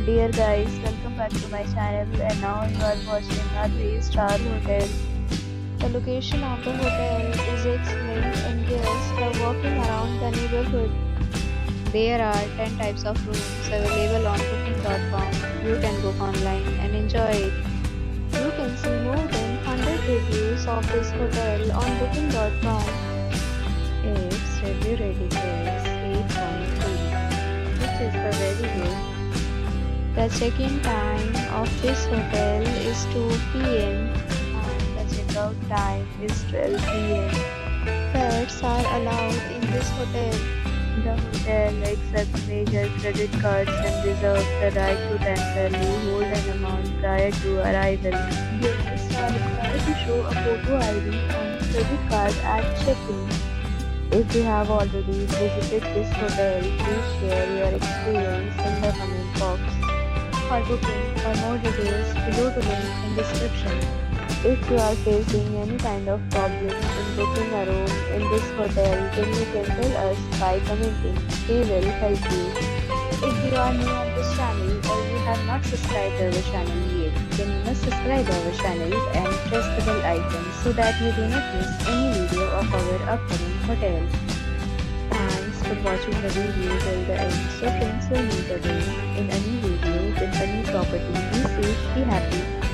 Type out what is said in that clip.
Dear guys, welcome back to my channel and now you are watching a 3-star hotel. The location of the hotel is excellent and guests love walking around the neighborhood. There are 10 types of rooms available on booking.com. You can book online and enjoy it. You can see more than 100 reviews of this hotel on booking.com. Its review rating is 8.3, which is the very good. The check-in time of this hotel is 2 p.m. and the check-out time is 12 p.m. Pets are allowed in this hotel. The hotel accepts major credit cards and reserves the right to temporarily hold an amount prior to arrival. Guests are required to show a photo ID and credit card at check-in. If you have already visited this hotel, please share your experience in the comment box. For booking or more details, below the link in description. If you are facing any kind of problem in booking a room in this hotel, then you can tell us by commenting. We will help you. If you are new on this channel or you have not subscribed our channel yet, then you must subscribe our channel and press the bell icon so that you do not miss any video of our upcoming hotel. Thanks for watching the video till the end. So friends, will meet again in a new video with a new property. Be safe, be happy.